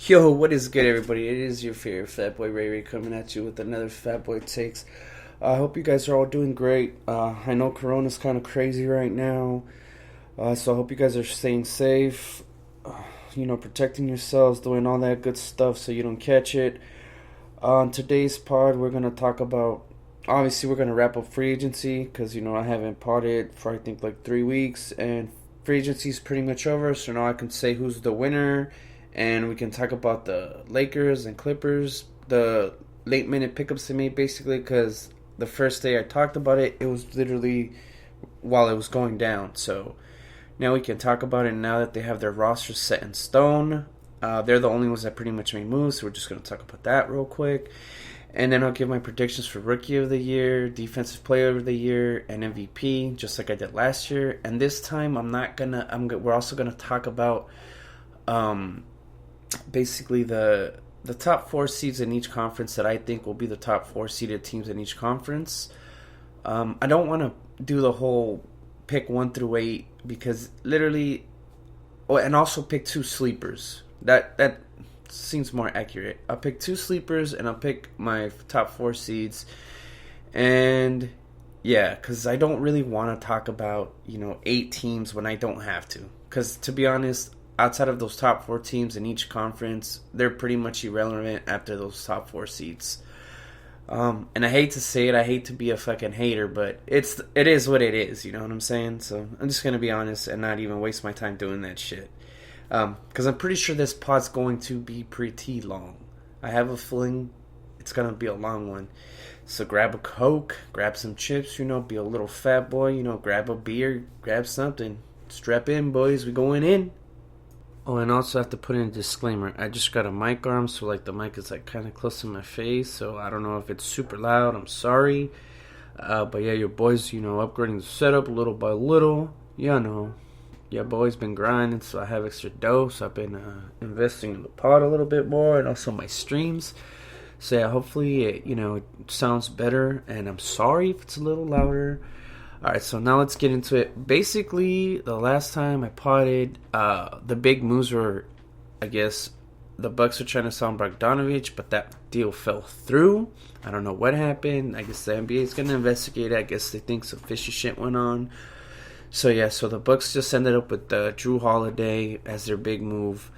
Yo, what is good, everybody? It is your favorite Fat Boy Ray Ray coming at you with another Fat Boy Takes. I hope you guys are all doing great. I know Corona's kind of crazy right now, so I hope you guys are staying safe. Protecting yourselves, doing all that good stuff so you don't catch it. On today's pod, we're gonna talk about. Obviously, we're gonna wrap up free agency because I haven't podded for I think like 3 weeks, and free agency is pretty much over. So now I can say who's the winner. And we can talk about the Lakers and Clippers, the late minute pickups they made basically, because the first day I talked about it, it was literally while it was going down. So now we can talk about it now that they have their roster set in stone. They're the only ones that pretty much made moves, so we're just going to talk about that real quick. And then I'll give my predictions for Rookie of the Year, Defensive Player of the Year, and MVP, just like I did last year. And this time we're also going to talk about basically the top 4 seeds in each conference that I think will be the top 4 seeded teams in each conference. I don't want to do the whole pick 1 through 8 because literally, and also pick 2 sleepers. That seems more accurate. I'll pick 2 sleepers and I'll pick my top 4 seeds. And yeah, because I don't really want to talk about 8 teams when I don't have to. Because to be honest, outside of those top 4 teams in each conference, they're pretty much irrelevant after those top 4 seeds. And I hate to say it, I hate to be a fucking hater, but it is what it is, you know what I'm saying? So I'm just going to be honest and not even waste my time doing that shit. Because I'm pretty sure this pod's going to be pretty long. I have a feeling it's going to be a long one. So grab a Coke, grab some chips, be a little fat boy, grab a beer, grab something. Strap in, boys, we going in. Oh, and also I have to put in a disclaimer. I just got a mic arm, so the mic is kind of close to my face, so I don't know if it's super loud. I'm sorry. But yeah, your boys, upgrading the setup little by little. Yeah, boys been grinding, so I have extra dough, so I've been investing in the pod a little bit more, and also my streams. So yeah, hopefully it sounds better, and I'm sorry if it's a little louder. Alright, so now let's get into it. Basically, the last time I potted, the big moves were, I guess, the Bucks were trying to sign Bogdanovich, but that deal fell through. I don't know what happened. I guess the NBA is going to investigate it. I guess they think some fishy shit went on. So yeah, so the Bucks just ended up with Drew Holiday as their big move.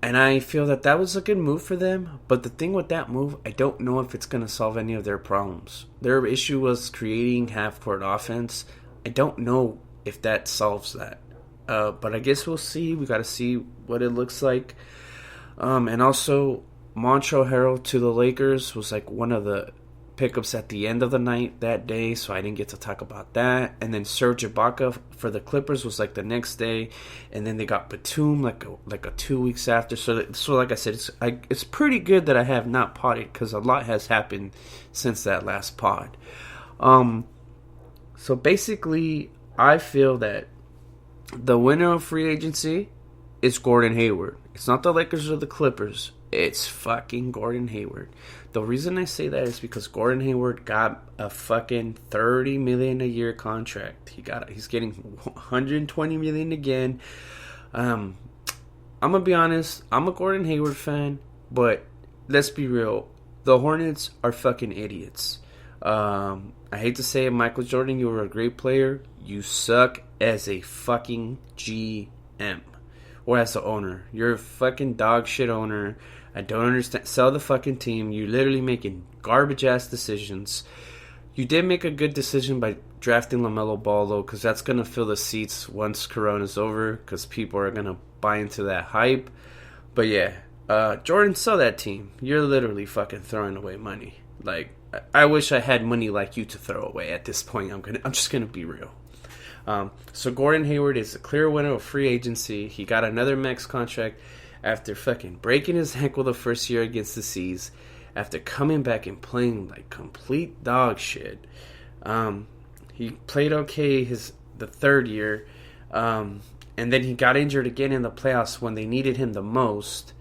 And I feel that was a good move for them. But the thing with that move, I don't know if it's going to solve any of their problems. Their issue was creating half-court offense. I don't know if that solves that. But I guess we'll see. We got to see what it looks like. And also, Montrezl Harrell to the Lakers was one of the pickups at the end of the night that day, so I didn't get to talk about that. And then Serge Ibaka for the Clippers was the next day, and then they got Batum like a 2 weeks after. So like I said, it's pretty good that I have not potted because a lot has happened since that last pod. So basically, I feel that the winner of free agency is Gordon Hayward. It's not the Lakers or the Clippers. It's fucking Gordon Hayward. The reason I say that is because Gordon Hayward got a fucking $30 million a year contract. He's getting $120 million again. I'm gonna be honest. I'm a Gordon Hayward fan, but let's be real. The Hornets are fucking idiots. I hate to say it, Michael Jordan. You were a great player. You suck as a fucking GM. Or as the owner. You're a fucking dog shit owner. I don't understand. Sell the fucking team. You're literally making garbage ass decisions. You did make a good decision by drafting LaMelo Ball though, because that's going to fill the seats once Corona's over, because people are going to buy into that hype. But yeah, Jordan, sell that team. You're literally fucking throwing away money. I wish I had money like you to throw away at this point. I'm just going to be real. So Gordon Hayward is a clear winner of free agency. He got another max contract after fucking breaking his ankle the first year against the C's. After coming back and playing complete dog shit. He played okay the third year. And then he got injured again in the playoffs when they needed him the most.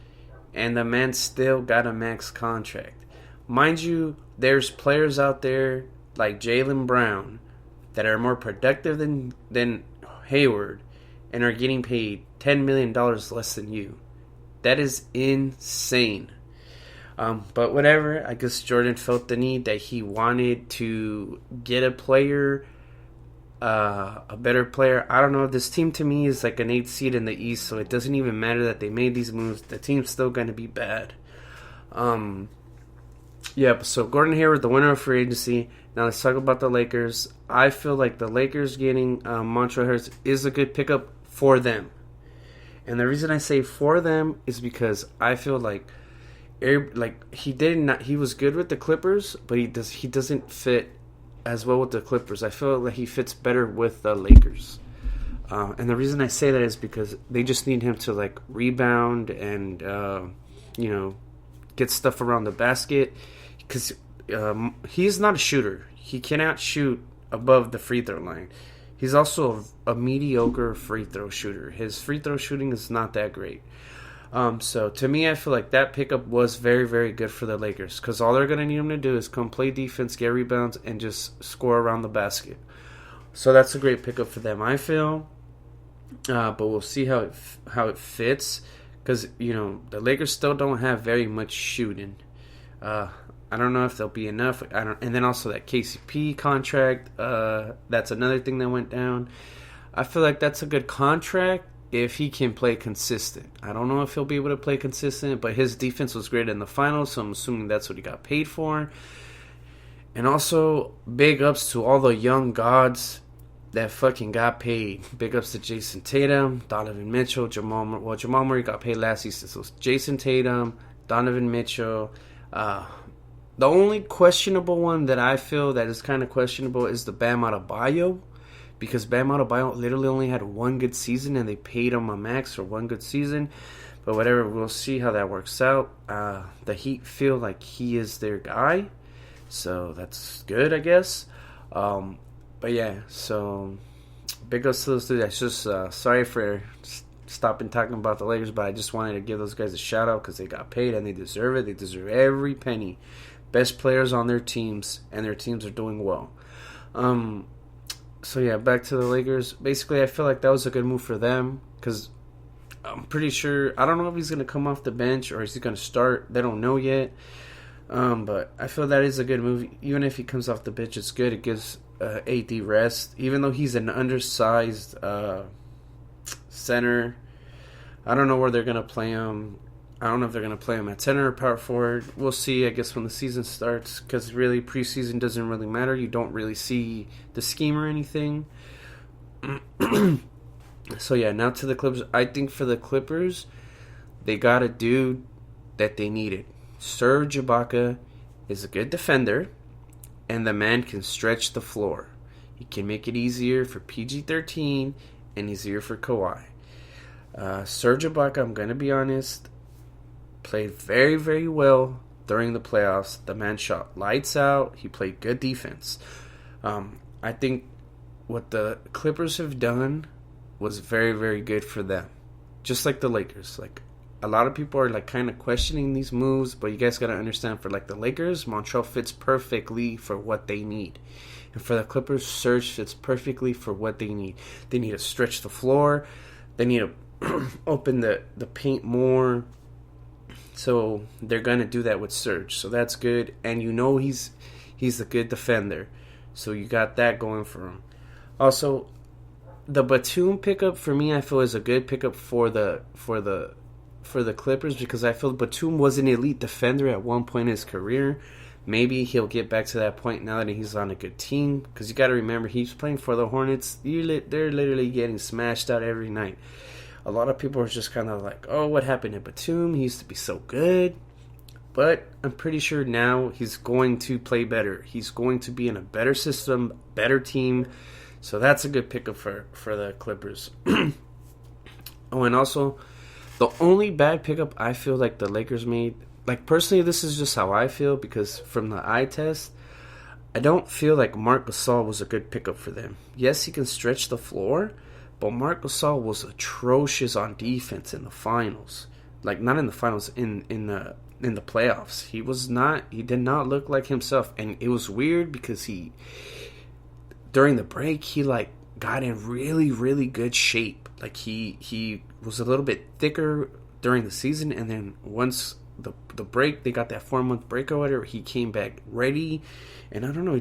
And the man still got a max contract. Mind you, there's players out there like Jaylen Brown that are more productive than Hayward and are getting paid $10 million less than you. That is insane. But whatever, I guess Jordan felt the need that he wanted to get a player, a better player. I don't know. This team to me is like an 8th seed in the East, so it doesn't even matter that they made these moves. The team's still going to be bad. So Gordon Hayward, the winner of free agency. Now let's talk about the Lakers. I feel like the Lakers getting Montrezl Harrell is a good pickup for them. And the reason I say for them is because I feel like he was good with the Clippers, but he doesn't fit as well with the Clippers. I feel like he fits better with the Lakers. And the reason I say that is because they just need him to like rebound and get stuff around the basket, because he's not a shooter. He cannot shoot above the free throw line. He's also a mediocre free throw shooter. His free throw shooting is not that great. So to me, I feel like that pickup was very, very good for the Lakers, because all they're going to need him to do is come play defense, get rebounds, and just score around the basket. So that's a great pickup for them, I feel. But we'll see how it fits, because the Lakers still don't have very much shooting. I don't know if there'll be enough. And then also that KCP contract. That's another thing that went down. I feel like that's a good contract if he can play consistent. I don't know if he'll be able to play consistent, but his defense was great in the finals, so I'm assuming that's what he got paid for. And also, big ups to all the young gods that fucking got paid. Big ups to Jason Tatum, Donovan Mitchell, Jamal Murray got paid last season. So Jason Tatum, Donovan Mitchell. The only questionable one that I feel that is kind of questionable is the Bam Adebayo, because Bam Adebayo literally only had one good season and they paid him a max for one good season. But whatever, we'll see how that works out. The Heat feel like he is their guy, so that's good, I guess. But yeah, so big ups to those two. That's just sorry for stopping talking about the Lakers, but I just wanted to give those guys a shout out because they got paid and they deserve it. They deserve every penny. Best players on their teams, and their teams are doing well. So yeah, back to the Lakers. Basically, I feel like that was a good move for them, because I'm pretty sure, I don't know if he's going to come off the bench or is he going to start. They don't know yet. But I feel that is a good move. Even if he comes off the bench, it's good. It gives AD rest. Even though he's an undersized center, I don't know where they're going to play him. I don't know if they're going to play him at center or power forward. We'll see, I guess, when the season starts, because really preseason doesn't really matter. You don't really see the scheme or anything. So yeah, now to the Clippers. I think for the Clippers, they got a dude that they needed. Serge Ibaka is a good defender, and the man can stretch the floor. He can make it easier for PG-13 and easier for Kawhi. Serge Ibaka, I'm going to be honest, played very, very well during the playoffs. The man shot lights out. He played good defense. I think what the Clippers have done was very, very good for them. Just like the Lakers. Like, a lot of people are like kind of questioning these moves, but you guys got to understand, for like the Lakers, Montreal fits perfectly for what they need. And for the Clippers, Serge fits perfectly for what they need. They need to stretch the floor. They need to open the paint more. So they're going to do that with Serge. So that's good. And he's a good defender. So you got that going for him. Also, the Batum pickup for me, I feel, is a good pickup for the Clippers, because I feel Batum was an elite defender at one point in his career. Maybe he'll get back to that point now that he's on a good team, because you got to remember, he's playing for the Hornets. They're literally getting smashed out every night. A lot of people are just kind of like, oh, what happened to Batum? He used to be so good. But I'm pretty sure now he's going to play better. He's going to be in a better system, better team. So that's a good pickup for the Clippers. Oh, and also, the only bad pickup I feel like the Lakers made, like personally, this is just how I feel, because from the eye test, I don't feel like Marc Gasol was a good pickup for them. Yes, he can stretch the floor, but Marc Gasol was atrocious on defense in the finals. Like, not in the finals, in the playoffs. He did not look like himself. And it was weird because during the break, he like got in really, really good shape. Like he was a little bit thicker during the season, and then once the break, they got that 4-month break or whatever, he came back ready, and I don't know, he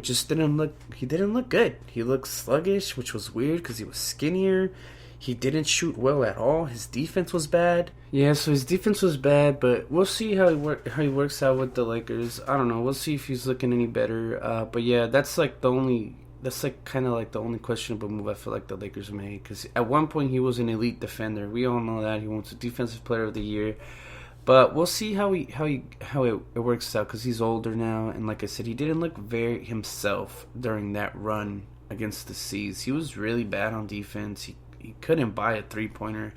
didn't look good. He looked sluggish, which was weird because he was skinnier. He didn't shoot well at all. His defense was bad. Yeah, so his defense was bad, but we'll see how he works out with the Lakers. I don't know. We'll see if he's looking any better. But yeah, that's kind of like the only questionable move I feel like the Lakers made, because at one point he was an elite defender. We all know that he wants a defensive player of the year. But we'll see how it works out, because he's older now, and like I said, he didn't look very himself during that run against the C's. He was really bad on defense. He couldn't buy a 3-pointer.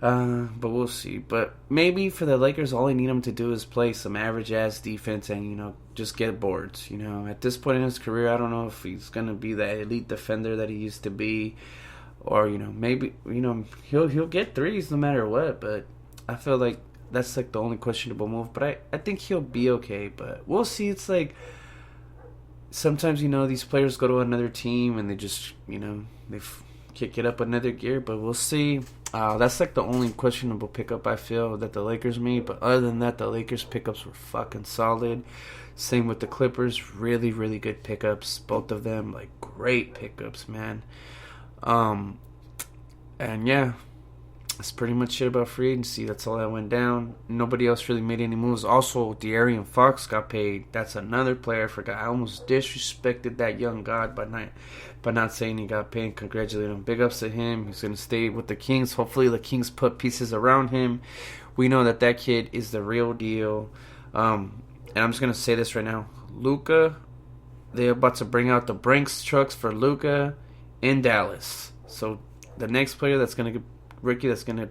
But we'll see. But maybe for the Lakers, all I need him to do is play some average-ass defense and, just get boards. At this point in his career, I don't know if he's going to be that elite defender that he used to be. Or, maybe, he'll get threes no matter what. But I feel like that's, like, the only questionable move. But I think he'll be okay. But we'll see. It's like, sometimes, these players go to another team and they just, they kick it up another gear. But we'll see. That's like the only questionable pickup I feel that the Lakers made. But other than that, the Lakers pickups were fucking solid. Same with the Clippers. Really, really good pickups. Both of them, like, great pickups, man. And yeah, that's pretty much it about free agency. That's all that went down. Nobody else really made any moves. Also, De'Aaron Fox got paid. That's another player I forgot. I almost disrespected that young god by not saying he got paid. Congratulate him. Big ups to him. He's going to stay with the Kings. Hopefully the Kings put pieces around him. We know that kid is the real deal. And I'm just going to say this right now. Luka, they're about to bring out the Brinks trucks for Luka in Dallas. So the next player that's going to get rookie that's going to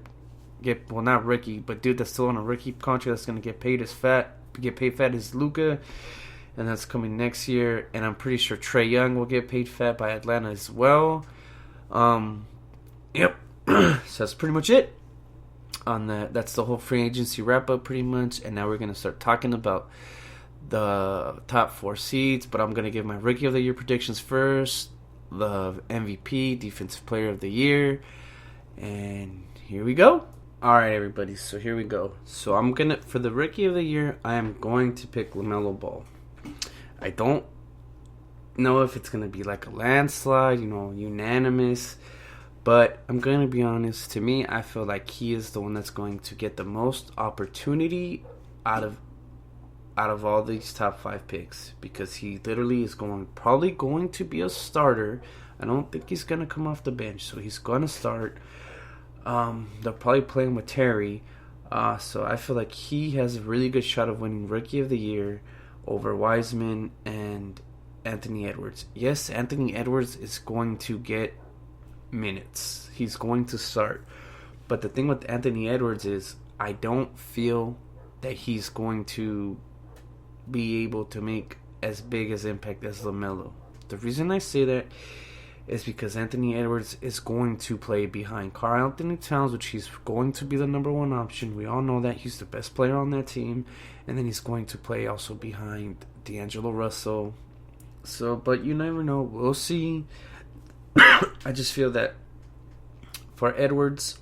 get, well, not rookie, but dude that's still on a rookie contract that's going to get paid fat is Luka. And that's coming next year. And I'm pretty sure Trae Young will get paid fat by Atlanta as well. Yep. So that's pretty much it on that. That's the whole free agency wrap up pretty much. And now we're going to start talking about the top 4 seeds. But I'm going to give my Rookie of the Year predictions first. The MVP, Defensive Player of the Year. And here we go. Alright, everybody. So here we go. So for the Rookie of the Year, I am going to pick LaMelo Ball. I don't know if it's going to be like a landslide, unanimous. But I'm going to be honest. To me, I feel like he is the one that's going to get the most opportunity out of all these top 5 picks. Because he literally is probably going to be a starter. I don't think he's going to come off the bench. So he's going to start. They'll probably play him with Terry. So I feel like he has a really good shot of winning Rookie of the Year over Wiseman and Anthony Edwards. Yes, Anthony Edwards is going to get minutes. He's going to start. But the thing with Anthony Edwards is I don't feel that he's going to be able to make as big as impact as LaMelo. The reason I say that is because Anthony Edwards is going to play behind Karl Anthony Towns, which he's going to be the number 1 option. We all know that he's the best player on that team. And then he's going to play also behind D'Angelo Russell. So, but you never know. We'll see. I just feel that for Edwards,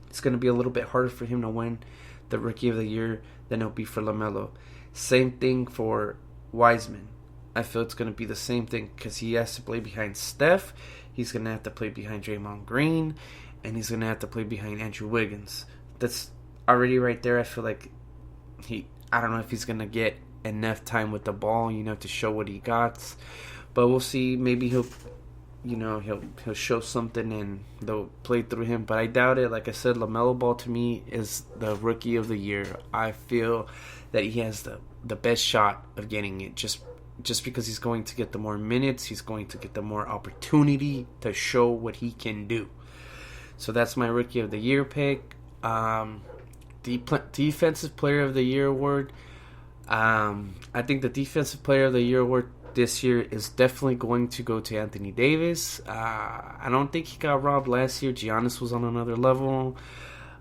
it's going to be a little bit harder for him to win the Rookie of the Year than it'll be for LaMelo. Same thing for Wiseman. I feel it's going to be the same thing because he has to play behind Steph. He's going to have to play behind Draymond Green. And he's going to have to play behind Andrew Wiggins. That's already right there. I feel like I don't know if he's going to get enough time with the ball, to show what he got. But we'll see. Maybe he'll show something and they'll play through him. But I doubt it. Like I said, LaMelo Ball to me is the Rookie of the Year. I feel that he has the best shot of getting it just because he's going to get the more minutes, he's going to get the more opportunity to show what he can do. So that's my Rookie of the Year pick. Defensive Player of the Year award. I think the Defensive Player of the Year award this year is definitely going to go to Anthony Davis. I don't think he got robbed last year. Giannis was on another level.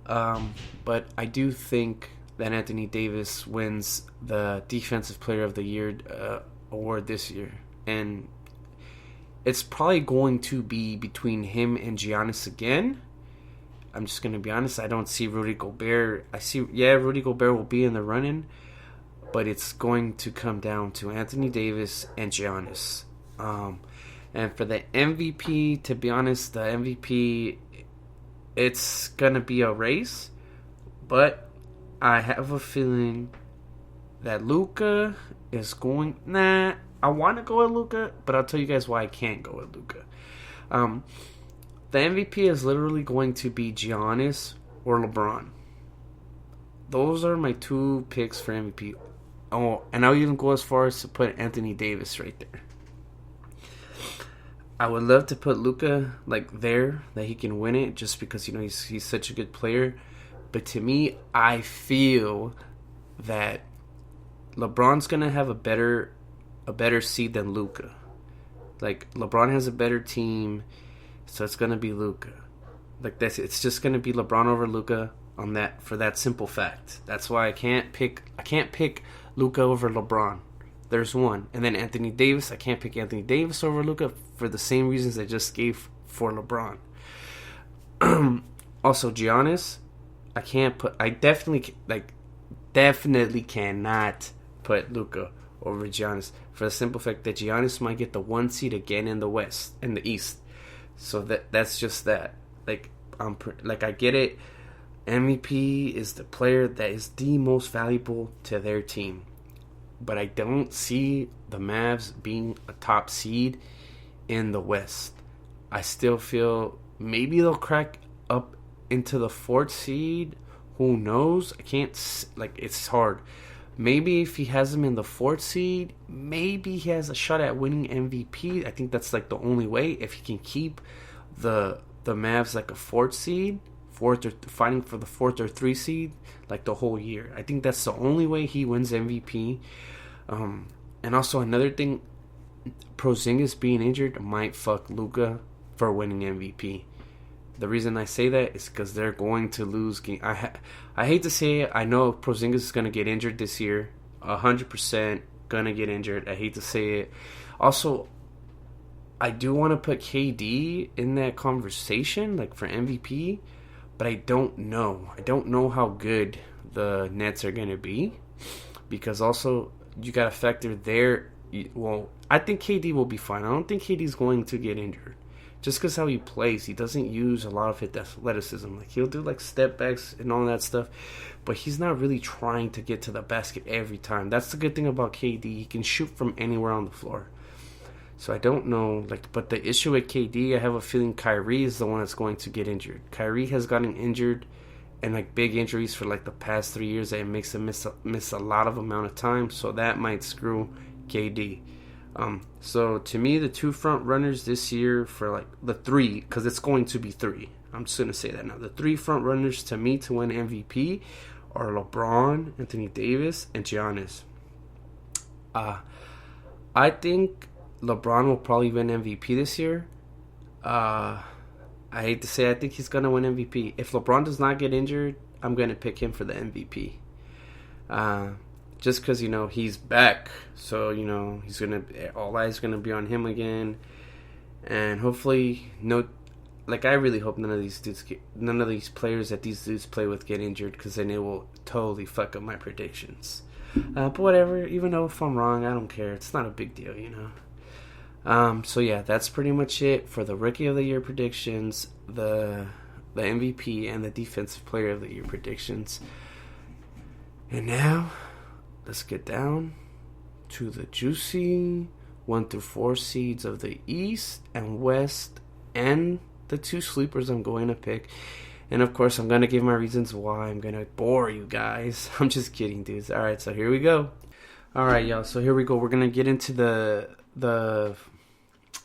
But I do think that Anthony Davis wins the Defensive Player of the Year award this year, and it's probably going to be between him and Giannis again, I'm just going to be honest. I don't see Rudy Gobert. Rudy Gobert will be in the running, but it's going to come down to Anthony Davis and Giannis. And for the MVP, to be honest, the MVP, it's going to be a race, but I have a feeling that Luka is going... I want to go with Luka, but I'll tell you guys why I can't go with Luka. The MVP is literally going to be Giannis or LeBron. Those are my two picks for MVP. Oh, and I'll even go as far as to put Anthony Davis right there. I would love to put Luka there, that he can win it, just because he's such a good player. But to me, I feel that LeBron's gonna have a better seed than Luka. LeBron has a better team, so it's gonna be Luka. It's just gonna be LeBron over Luka on that, for that simple fact. That's why I can't pick Luka over LeBron. There's one. And then Anthony Davis, I can't pick Anthony Davis over Luka for the same reasons I just gave for LeBron. Also, Giannis, I definitely cannot put Luka over Giannis, for the simple fact that Giannis might get the 1 seed again in the East. So that's just that. I get it. MVP is the player that is the most valuable to their team. But I don't see the Mavs being a top seed in the West. I still feel maybe they'll crack up into the 4th seed. Who knows? I can't... it's hard. Maybe if he has them in the 4th seed, maybe he has a shot at winning MVP. I think that's the only way. If he can keep the Mavs a 4th seed, fighting for the 4th or 3 seed the whole year. I think that's the only way he wins MVP. And also another thing, Porzingis being injured might fuck Luka for winning MVP. The reason I say that is because they're going to lose game. I hate to say it. I know Porzingis is going to get injured this year. 100% going to get injured. I hate to say it. Also, I do want to put KD in that conversation, for MVP. But I don't know. I don't know how good the Nets are going to be. Because also, you got to factor there. Well, I think KD will be fine. I don't think KD's going to get injured. Just because how he plays, he doesn't use a lot of his athleticism. He'll do step backs and all that stuff, but he's not really trying to get to the basket every time. That's the good thing about KD. He can shoot from anywhere on the floor. So I don't know, but the issue with KD, I have a feeling Kyrie is the one that's going to get injured. Kyrie has gotten injured, and big injuries for the past 3 years, that it makes him miss a lot of amount of time. So that might screw KD. So to me, the 2 front runners this year for the 3, because it's going to be 3. I'm just going to say that now. The 3 front runners to me to win MVP are LeBron, Anthony Davis, and Giannis. I think LeBron will probably win MVP this year. I hate to say, I think he's going to win MVP. If LeBron does not get injured, I'm going to pick him for the MVP. Just because, he's back. So, all eyes going to be on him again. And hopefully, I really hope none of these players that these dudes play with get injured, because then it will totally fuck up my predictions. But whatever, even though if I'm wrong, I don't care. It's not a big deal, So yeah, that's pretty much it for the Rookie of the Year predictions, the MVP, and the Defensive Player of the Year predictions. And now, let's get down to the juicy 1 through 4 seeds of the East and West, and the 2 sleepers I'm going to pick. And of course, I'm going to give my reasons why. I'm going to bore you guys. I'm just kidding, dudes. Alright, so here we go. Alright, y'all. So here we go. We're going to get into the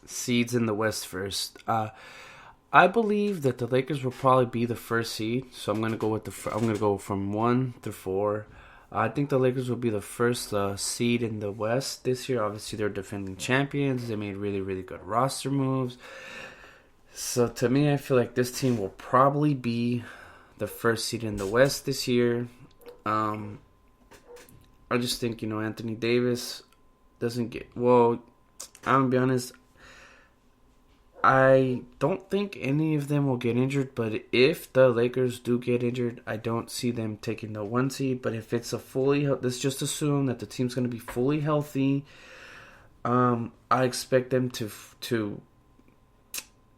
seeds in the West first. I believe that the Lakers will probably be the first seed. So I'm going to go from 1 through 4. I think the Lakers will be the first seed in the West this year. Obviously, they're defending champions. They made really, really good roster moves. So, to me, I feel like this team will probably be the first seed in the West this year. I just think, Anthony Davis doesn't get... Well, I'm going to be honest. I don't think any of them will get injured, but if the Lakers do get injured, I don't see them taking the 1 seed. But if it's let's just assume that the team's going to be fully healthy. I expect them to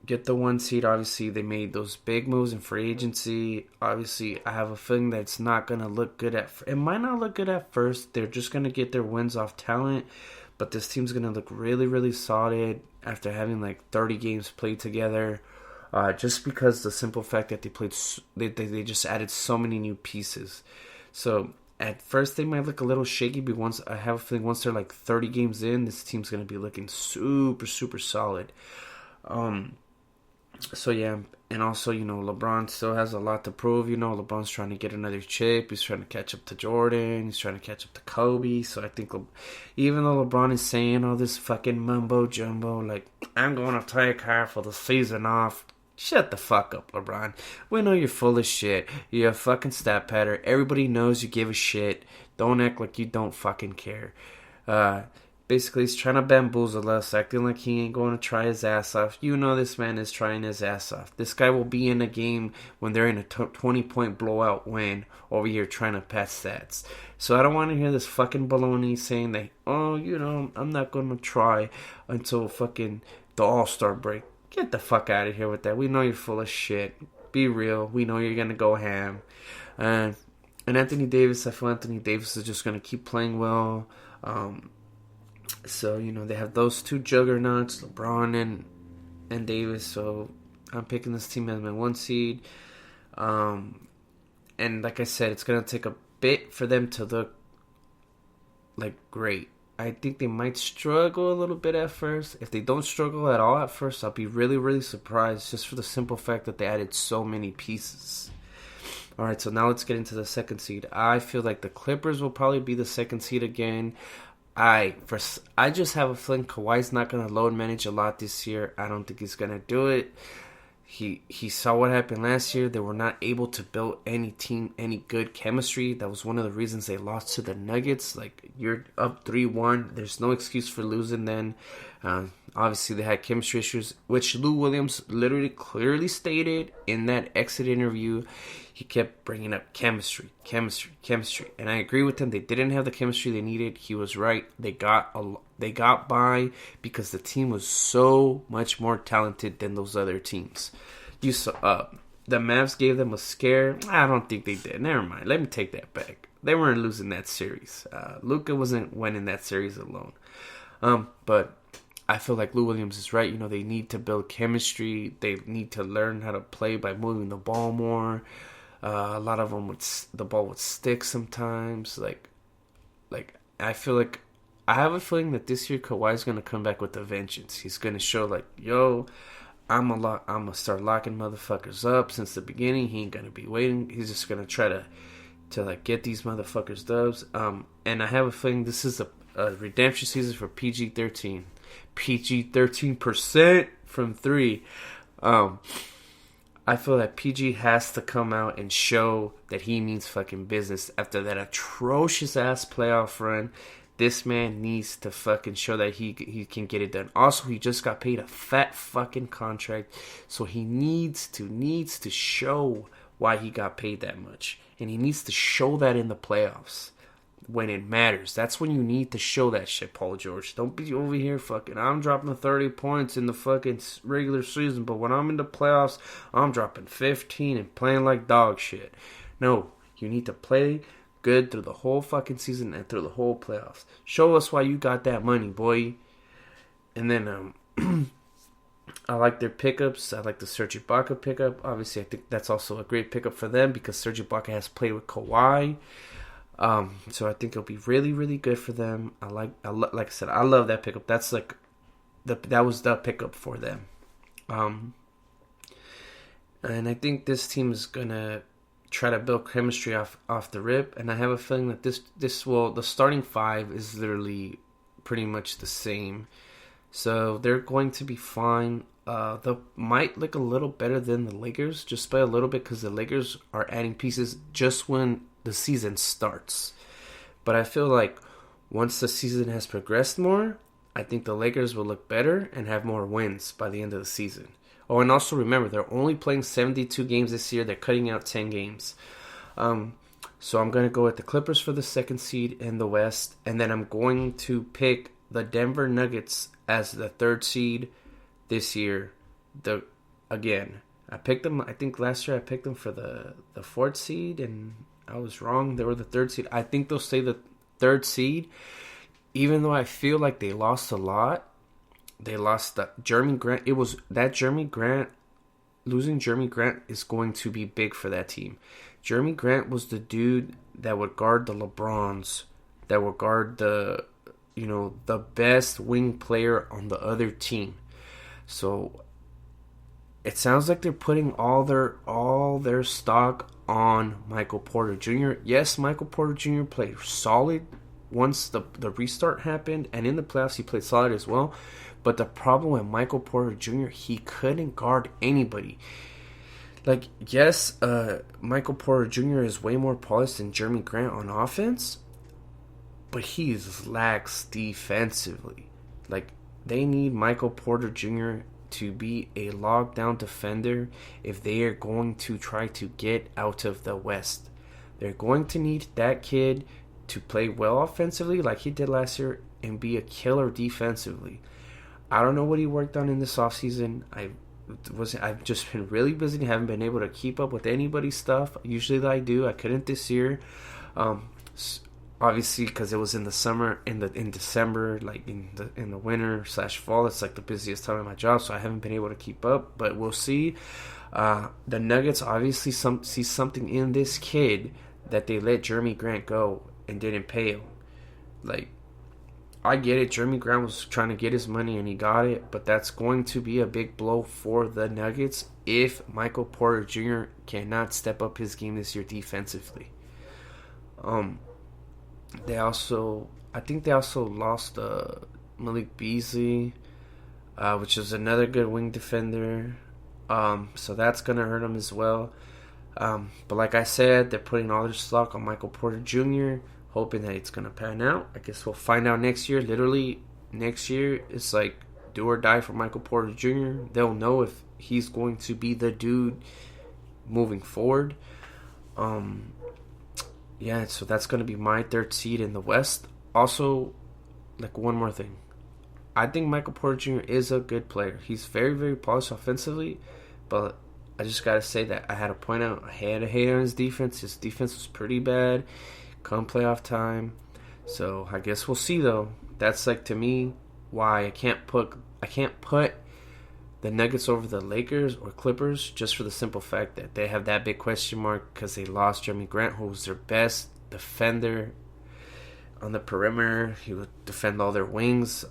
get the 1 seed. Obviously, they made those big moves in free agency. Obviously, I have a feeling that it's not going to look good it might not look good at first. They're just going to get their wins off talent. But this team's going to look really, really solid after having like 30 games played together. Just because the simple fact that they just added so many new pieces. So at first they might look a little shaky, but I have a feeling once they're like 30 games in, this team's going to be looking super, super solid. So yeah, and also, LeBron still has a lot to prove. LeBron's trying to get another chip. He's trying to catch up to Jordan. He's trying to catch up to Kobe. So I think even though LeBron is saying all this fucking mumbo jumbo, like, I'm going to take half of the season off. Shut the fuck up, LeBron. We know you're full of shit. You're a fucking stat patter. Everybody knows you give a shit. Don't act like you don't fucking care. Basically, he's trying to bamboozle us, acting like he ain't going to try his ass off. This man is trying his ass off. This guy will be in a game when they're in a 20-point blowout win over here trying to pass stats. So I don't want to hear this fucking baloney saying that, I'm not going to try until fucking the All-Star break. Get the fuck out of here with that. We know you're full of shit. Be real. We know you're going to go ham. And Anthony Davis, I feel Anthony Davis is just going to keep playing well. So, they have those two juggernauts, LeBron and Davis. So, I'm picking this team as my 1 seed. And like I said, it's going to take a bit for them to look like great. I think they might struggle a little bit at first. If they don't struggle at all at first, I'll be really, really surprised just for the simple fact that they added so many pieces. All right, so now let's get into the 2nd seed. I feel like the Clippers will probably be the 2nd seed again. I just have a feeling Kawhi's not going to load manage a lot this year. I don't think he's going to do it. He saw what happened last year. They were not able to build any good chemistry. That was one of the reasons they lost to the Nuggets. Like, you're up 3-1. There's no excuse for losing then. Obviously, they had chemistry issues, which Lou Williams literally clearly stated in that exit interview. He kept bringing up chemistry. And I agree with him. They didn't have the chemistry they needed. He was right. They got by because the team was so much more talented than those other teams. You saw the Mavs gave them a scare. I don't think they did. Never mind. Let me take that back. They weren't losing that series. Luka wasn't winning that series alone. But I feel like Lou Williams is right. They need to build chemistry. They need to learn how to play by moving the ball more. A lot of them the ball would stick sometimes. Like I feel like I have a feeling that this year Kawhi's gonna come back with a vengeance. He's gonna show like, yo, I'm gonna start locking motherfuckers up since the beginning. He ain't gonna be waiting. He's just gonna try to like get these motherfuckers dubs. And I have a feeling this is a redemption season for PG-13. PG 13% from 3. I feel that PG has to come out and show that he means fucking business after that atrocious ass playoff run. This man needs to fucking show that he can get it done. Also, he just got paid a fat fucking contract, so he needs to show why he got paid that much, and he needs to show that in the playoffs. When it matters. That's when you need to show that shit, Paul George. Don't be over here fucking, I'm dropping 30 points in the fucking regular season, but when I'm in the playoffs, I'm dropping 15 and playing like dog shit. No, you need to play good through the whole fucking season and through the whole playoffs. Show us why you got that money, boy. And then, I like their pickups. I like the Serge Ibaka pickup. Obviously, I think that's also a great pickup for them because Serge Ibaka has played with Kawhi. So I think it'll be really, really good for them. Like I said, I love that pickup. That's like that was the pickup for them. And I think this team is gonna try to build chemistry off the rip. And I have a feeling that the starting 5 is literally pretty much the same. So they're going to be fine. They might look a little better than the Lakers, just by a little bit, because the Lakers are adding pieces just when the season starts. But I feel like once the season has progressed more, I think the Lakers will look better and have more wins by the end of the season. Oh, and also remember, they're only playing 72 games this year. They're cutting out 10 games. So I'm going to go with the Clippers for the second seed in the West. And then I'm going to pick the Denver Nuggets as the third seed this year. Again, I picked them. I think last year I picked them for the fourth seed, and I was wrong. They were the third seed. I think they'll stay the third seed, even though I feel like they lost a lot. They lost Jeremy Grant. It was that Jeremy Grant. Losing Jeremy Grant is going to be big for that team. Jeremy Grant was the dude that would guard the LeBrons, that would guard the best wing player on the other team. So it sounds like they're putting all their stock on Michael Porter Jr. Yes, Michael Porter Jr. played solid once the restart happened, and in the playoffs he played solid as well. But the problem with Michael Porter Jr., he couldn't guard anybody. Like, yes, Michael Porter Jr. is way more polished than Jeremy Grant on offense, but he lacks defensively. Like, they need Michael Porter Jr. to be a lockdown defender if they are going to try to get out of the West. They're going to need that kid to play well offensively like he did last year and be a killer defensively. I don't know what he worked on in this offseason. I've just been really busy and haven't been able to keep up with anybody's stuff. Usually I do. I couldn't this year. Obviously, because it was in the summer, in December, like in the winter / fall. It's like the busiest time of my job, so I haven't been able to keep up. But we'll see. The Nuggets obviously see something in this kid that they let Jeremy Grant go and didn't pay him. Like, I get it. Jeremy Grant was trying to get his money and he got it, but that's going to be a big blow for the Nuggets if Michael Porter Jr. cannot step up his game this year defensively. I think they also lost Malik Beasley, which is another good wing defender. So that's gonna hurt them as well. But like I said, they're putting all their stock on Michael Porter Jr., hoping that it's going to pan out. I guess we'll find out next year. Literally, next year, it's like do or die for Michael Porter Jr. They'll know if he's going to be the dude moving forward. Yeah, so that's going to be my third seed in the West. Also, like, one more thing. I think Michael Porter Jr. is a good player. He's very, very polished offensively, but I just got to say that I had to point out, I had to hate on his defense. His defense was pretty bad come playoff time. So I guess we'll see, though. That's, like, to me, why I can't put the Nuggets over the Lakers or Clippers, just for the simple fact that they have that big question mark because they lost Jeremy Grant, who was their best defender on the perimeter. He would defend all their wings,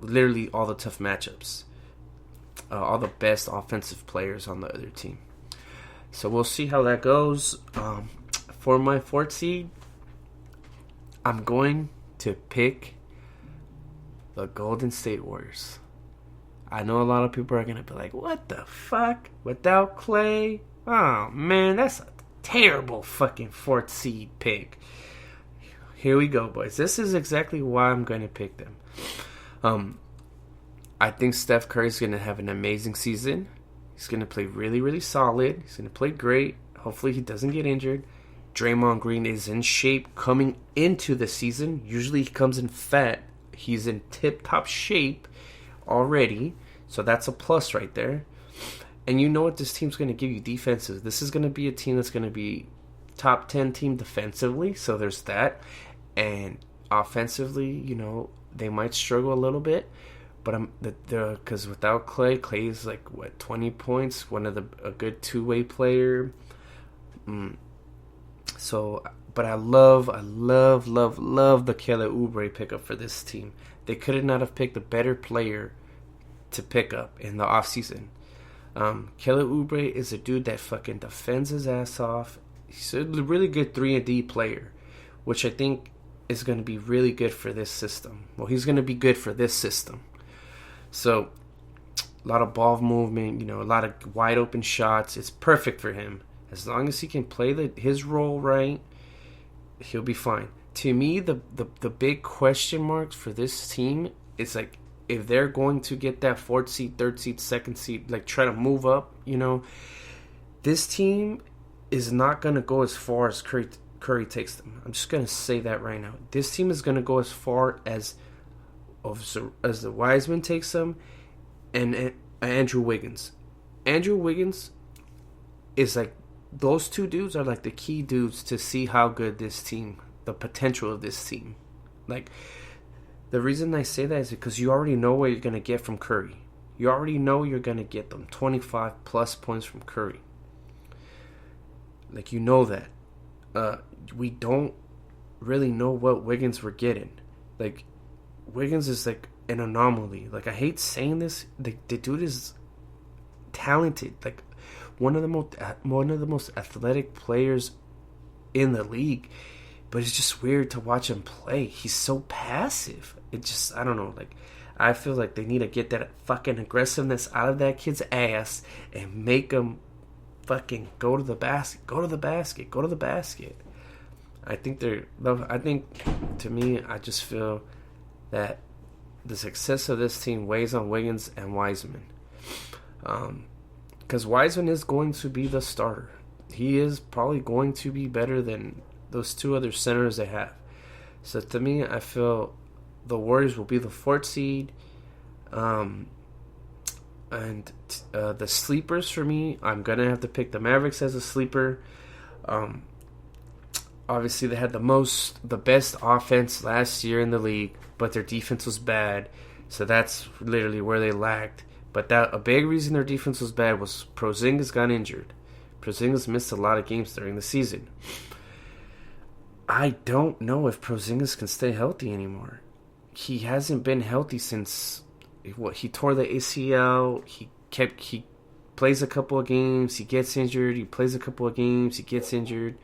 literally all the tough matchups, all the best offensive players on the other team. So we'll see how that goes. For my fourth seed, I'm going to pick the Golden State Warriors. I know a lot of people are going to be like, what the fuck? Without Clay? Oh, man, that's a terrible fucking fourth seed pick. Here we go, boys. This is exactly why I'm going to pick them. I think Steph Curry's going to have an amazing season. He's going to play really, really solid. He's going to play great. Hopefully he doesn't get injured. Draymond Green is in shape coming into the season. Usually he comes in fat. He's in tip-top shape already. So that's a plus right there. And you know what this team's going to give you defensive. This is going to be a team that's going to be top 10 team defensively. So there's that. And offensively, you know, they might struggle a little bit. But because without Clay is like, 20 points? A good two-way player. So, but I love the Kelly Oubre pickup for this team. They could not have picked a better player to pick up in the offseason. Kelly Oubre is a dude that fucking defends his ass off. He's a really good 3-and-D player, which I think is going to be really good for this system. Well, he's going to be good for this system. So, a lot of ball movement, you know, a lot of wide open shots. It's perfect for him. As long as he can play his role right, he'll be fine. To me, the big question marks for this team it's like if they're going to get that fourth seed, third seed, second seed, like try to move up, this team is not going to go as far as Curry takes them. I'm just going to say that right now. This team is going to go as far as the Wiseman takes them and Andrew Wiggins. Andrew Wiggins is like, those two dudes are like the key dudes to see how good this team, the potential of this team. Like, the reason I say that is because you already know what you're going to get from Curry. You already know you're going to get them 25 plus points from Curry. Like, you know that. We don't really know what Wiggins we're getting. Like, Wiggins is like an anomaly. Like, I hate saying this. The dude is talented. Like, one of the most athletic players in the league. But it's just weird to watch him play. He's so passive. It just, I don't know. Like, I feel like they need to get that fucking aggressiveness out of that kid's ass and make him fucking go to the basket. I think to me, I just feel that the success of this team weighs on Wiggins and Wiseman. Because Wiseman is going to be the starter. He is probably going to be better than those two other centers they have. So to me, I feel the Warriors will be the fourth seed. And the sleepers for me, I'm going to have to pick the Mavericks as a sleeper. Obviously, they had the best offense last year in the league, but their defense was bad. So that's literally where they lagged. But a big reason their defense was bad was Porzingis got injured. Porzingis missed a lot of games during the season. I don't know if Porzingis can stay healthy anymore. He hasn't been healthy since he tore the ACL. He plays a couple of games, he gets injured. He plays a couple of games, he gets injured.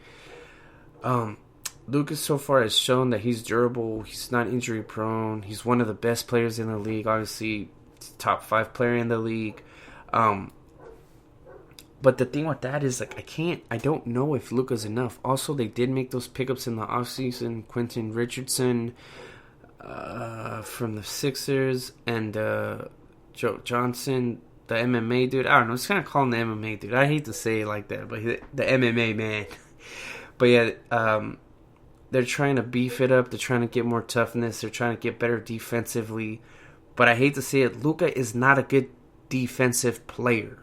Lucas so far has shown that he's durable. He's not injury prone. He's one of the best players in the league. Obviously, top 5 player in the league. But the thing with that is, like, I don't know if Luka's enough. Also, they did make those pickups in the offseason. Quentin Richardson from the Sixers and Joe Johnson, the MMA dude. I don't know. I'm just going to call him the MMA dude. I hate to say it like that, but the MMA man. But yeah, they're trying to beef it up. They're trying to get more toughness. They're trying to get better defensively. But I hate to say it, Luka is not a good defensive player.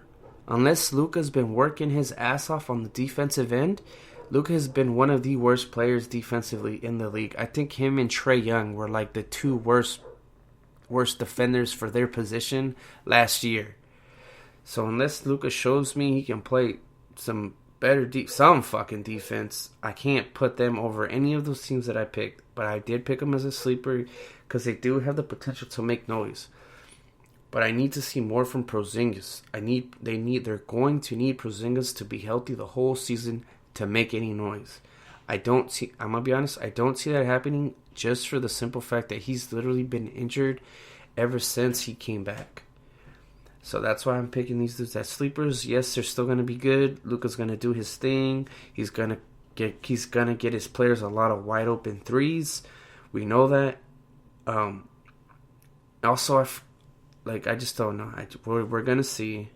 Unless Luka's been working his ass off on the defensive end, Luka has been one of the worst players defensively in the league. I think him and Trae Young were like the two worst defenders for their position last year. So unless Luka shows me he can play some fucking defense, I can't put them over any of those teams that I picked. But I did pick them as a sleeper because they do have the potential to make noise. But I need to see more from Porzingis. They're going to need Porzingis to be healthy the whole season to make any noise. I'm gonna be honest, I don't see that happening just for the simple fact that he's literally been injured ever since he came back. So that's why I'm picking these dudes as sleepers. Yes, they're still gonna be good. Luka's gonna do his thing. He's gonna get his players a lot of wide open threes. We know that. Also, I just don't know. We're gonna see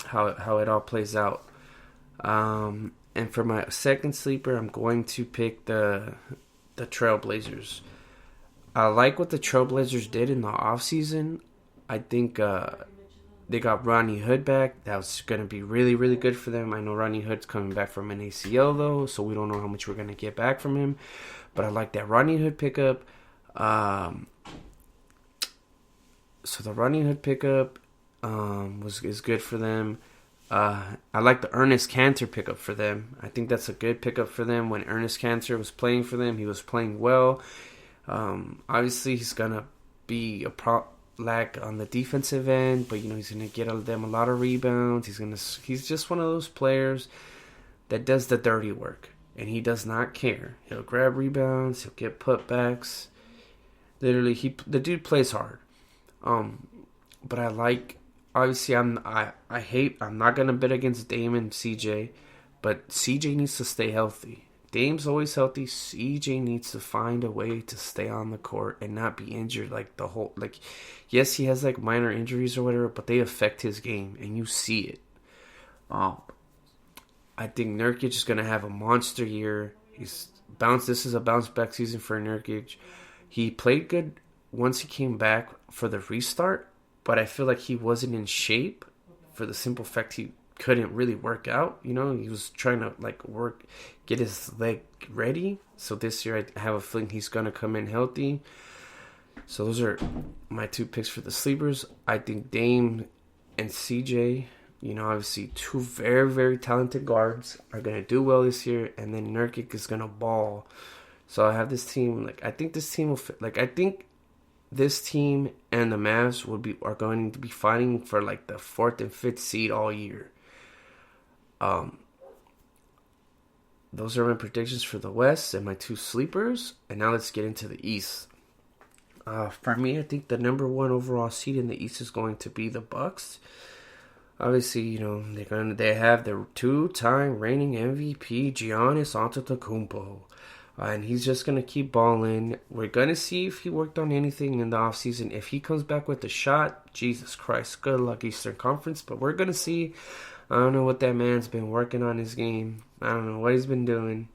how it all plays out. And for my second sleeper, I'm going to pick the Trailblazers. I like what the Trailblazers did in the offseason. I think they got Rodney Hood back. That was going to be really, really good for them. I know Rodney Hood's coming back from an ACL, though, so we don't know how much we're going to get back from him. But I like that Rodney Hood pickup. So the Rodney Hood pickup is good for them. I like the Ernest Cantor pickup for them. I think that's a good pickup for them. When Ernest Cantor was playing for them, he was playing well. Obviously, he's going to be lack on the defensive end, but he's going to get them a lot of rebounds. He's just one of those players that does the dirty work, and he does not care. He'll grab rebounds, he'll get putbacks. Literally, the dude plays hard. But I like. Obviously, I'm not gonna bet against Dame and CJ, but CJ needs to stay healthy. Dame's always healthy. CJ needs to find a way to stay on the court and not be injured like the whole like. Yes, he has like minor injuries or whatever, but they affect his game, and you see it. I think Nurkic is gonna have a monster year. This is a bounce back season for Nurkic. He played good once he came back for the restart, but I feel like he wasn't in shape for the simple fact he couldn't really work out. He was trying to get his leg ready. So this year I have a feeling he's gonna come in healthy. So those are my two picks for the sleepers. I think Dame and CJ, obviously two very, very talented guards, are going to do well this year. And then Nurkic is going to ball. So I have this team, I think this team will fit. I think this team and the Mavs are going to be fighting for, the 4th and 5th seed all year. Those are my predictions for the West and my two sleepers. And now let's get into the East. For me, I think the number 1 overall seed in the East is going to be the Bucks. Obviously, they have their 2-time reigning MVP Giannis Antetokounmpo, and he's just gonna keep balling. We're gonna see if he worked on anything in the offseason. If he comes back with a shot, Jesus Christ, good luck Eastern Conference. But we're gonna see. I don't know what that man's been working on his game. I don't know what he's been doing,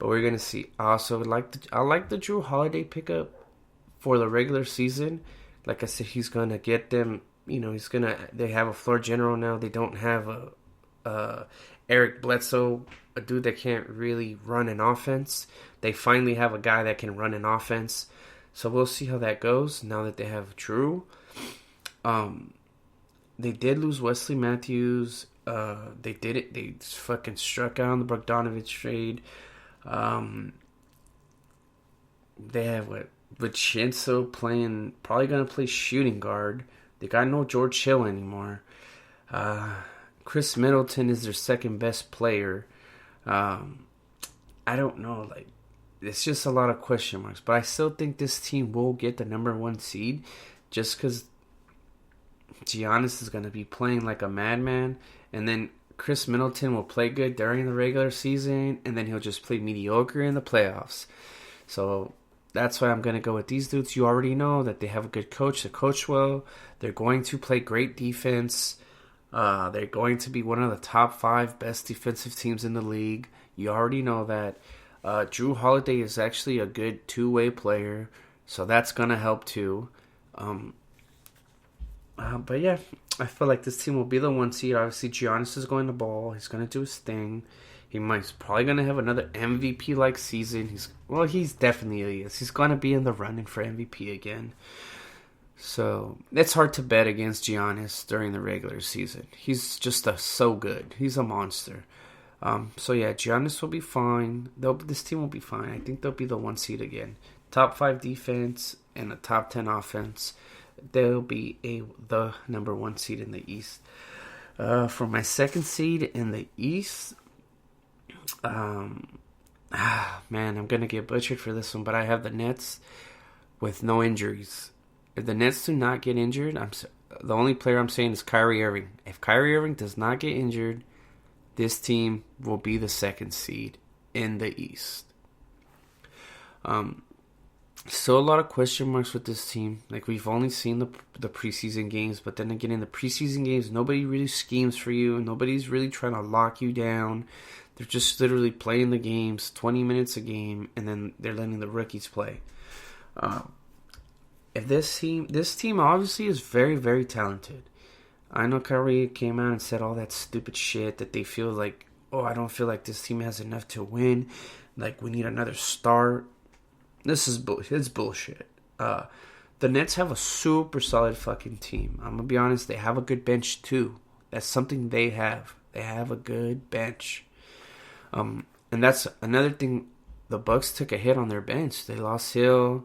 but we're gonna see. I also like the Drew Holiday pickup for the regular season. Like I said, he's gonna get them. They have a floor general now. They don't have a Eric Bledsoe, a dude that can't really run an offense. They finally have a guy that can run an offense. So we'll see how that goes now that they have Drew. They did lose Wesley Matthews. They did it. They fucking struck out on the Bogdanovich trade. They have Vincenzo probably going to play shooting guard. They got no George Hill anymore. Chris Middleton is their second best player. I don't know. It's just a lot of question marks. But I still think this team will get the number 1 seed just because Giannis is going to be playing like a madman. And then Chris Middleton will play good during the regular season. And then he'll just play mediocre in the playoffs. So that's why I'm going to go with these dudes. You already know that they have a good coach. They coach well. They're going to play great defense. They're going to be one of the top 5 best defensive teams in the league. You already know that. Drew Holiday is actually a good two-way player. So that's going to help too. But yeah, I feel like this team will be the 1 seed. Obviously, Giannis is going to ball. He's going to do his thing. He's probably going to have another MVP-like season. He's definitely is. He's going to be in the running for MVP again. So, it's hard to bet against Giannis during the regular season. He's just so good. He's a monster. So, yeah, Giannis will be fine. This team will be fine. I think they'll be the 1 seed again. Top 5 defense and a top 10 offense. They'll be the number 1 seed in the East. For my second seed in the East... man, I'm gonna get butchered for this one, but I have the Nets with no injuries. If the Nets do not get injured, the only player I'm saying is Kyrie Irving. If Kyrie Irving does not get injured, this team will be the 2nd seed in the East. Still a lot of question marks with this team. We've only seen the preseason games, but then again, in the preseason games, nobody really schemes for you. Nobody's really trying to lock you down. They're just literally playing the games, 20 minutes a game, and then they're letting the rookies play. If this team obviously is very, very talented. I know Kyrie came out and said all that stupid shit that they feel like, I don't feel like this team has enough to win. We need another star. This is bullshit. The Nets have a super solid fucking team. I'm going to be honest, they have a good bench too. That's something they have. They have a good bench. And that's another thing. The Bucks took a hit on their bench. They lost Hill.